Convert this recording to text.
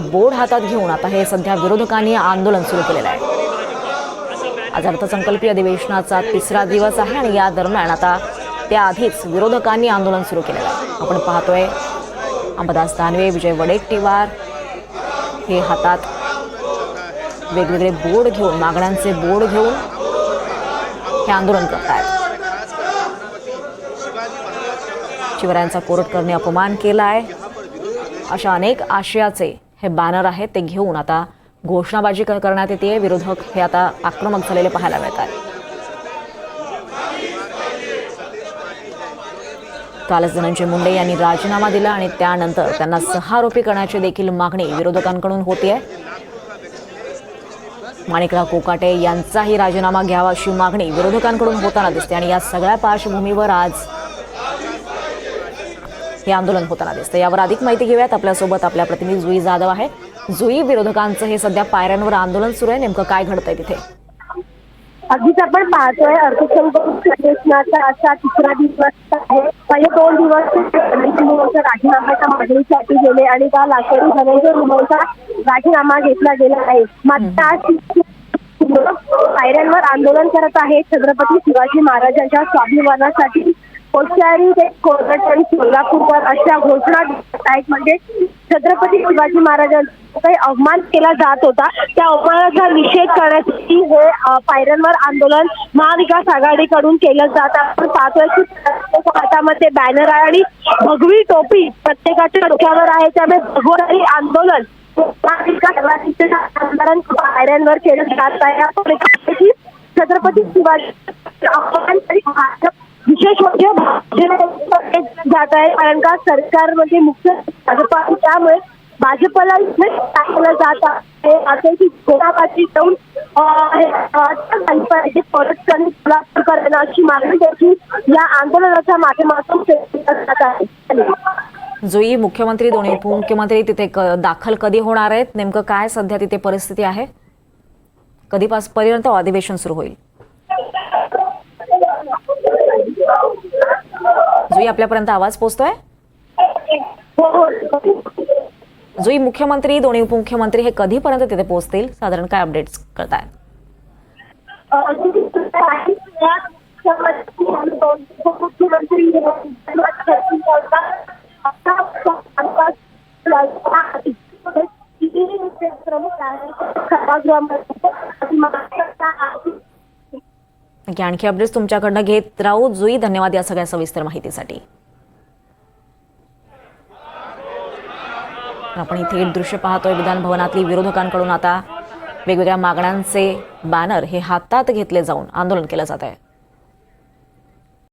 Board हातात घेऊन आता हे सध्या विरोधकांनी आंदोलन सुरू केलेलं आहे। आज अर्थसंकल्पीय अधिवेशनाचा तिसरा दिवस आहे आणि या दरम्यान आता त्याआधीच विरोधकांनी आंदोलन सुरू केलेलं आहे। आपण पाहतोय अंबादास दानवे, विजय वडेट्टीवार हे हातात वेगवेगळे बोर्ड घेऊन, मागण्यांचे बोर्ड घेऊन हे आंदोलन करतायत। शिवरायांचा कोरट करणे अपमान केलाय अशा अनेक आशयाचे हे बॅनर आहेत, ते घेऊन आता घोषणाबाजी करण्यात येते। विरोधक हे आता आक्रमक झालेले पाहायला मिळतात। कालच धनंजय मुंडे यांनी राजीनामा दिला आणि त्यानंतर त्यांना सहारोपी करण्याची देखील मागणी विरोधकांकडून होतीये। माणिकराव कोकाटे यांचाही राजीनामा घ्यावा अशी मागणी विरोधकांकडून होताना दिसते आणि या सगळ्या पार्श्वभूमीवर आज हे आंदोलन होताना दिसते। यावर अधिक माहिती घेऊयात, आपल्यासोबत आपल्या प्रतिनिधी जुई जाधव आहे। जुई, विरोधकांचं हे सध्या पायऱ्यांवर आंदोलन सुरू आहे, नेमकं काय घडतंय तिथे? अगदीच आपण पाहतोय अर्थसंकल्पीय अधिवेशनाचा आजचा तिसरा दिवस आहे। पहिले 2 दिवस राजीनाम्याच्या मागणीसाठी गेले आणि त्या लाखेरी धनंजय मुंडेचा राजीनामा घेतला गेला आहे। मात्र आज पायऱ्यांवर आंदोलन करत आहे। छत्रपती शिवाजी महाराजांच्या स्वाभिमानासाठी कोश्यारी ते कोरट आणि सोलापूरवर अशा घोषणा आहेत। म्हणजे छत्रपती शिवाजी महाराजांचा काही अपमान केला जात होता, त्या अपमानाचा निषेध करण्यासाठी हे पायऱ्यांवर आंदोलन महाविकास आघाडीकडून केलं जात। आपण पाहतोय की हातामध्ये बॅनर आहे आणि भगवी टोपी प्रत्येकाच्या डोक्यावर आहे, त्यामुळे भगवणारी आंदोलन आंदोलन पायऱ्यांवर केलं जात आहे। आपण छत्रपती शिवाजी अपमान विशेष म्हणजे जात आहे, कारण का सरकारमध्ये मुख्य भाजपा, त्यामुळे भाजपला इथे टाकलं जात आहे। असे की घोषणाबाजी देऊन परत करणं अशी मागणी देखील या आंदोलनाच्या माध्यमातून केली जात आहे। जुई, मुख्यमंत्री, दोन्ही उपमुख्यमंत्री तिथे दाखल कधी होणार आहेत? नेमकं काय सध्या तिथे परिस्थिती आहे? कधीपर्यंत अधिवेशन सुरू होईल? जुई, आपल्यापर्यंत आवाज पोहोचतोय? जुई, मुख्यमंत्री, दोन्ही उपमुख्यमंत्री हे कधीपर्यंत तिथे पोहोचतील? साधारण काय अपडेट्स कळतायत? आणखी अपडेट्स तुमच्याकडनं घेत राहू। जुई, धन्यवाद या सगळ्या सविस्तर माहितीसाठी। आपण इथे एक दृश्य पाहतोय, विधान भवनातली विरोधकांकडून आता वेगवेगळ्या मागण्यांचे बॅनर हे हातात घेतले जाऊन आंदोलन केलं जात आहे।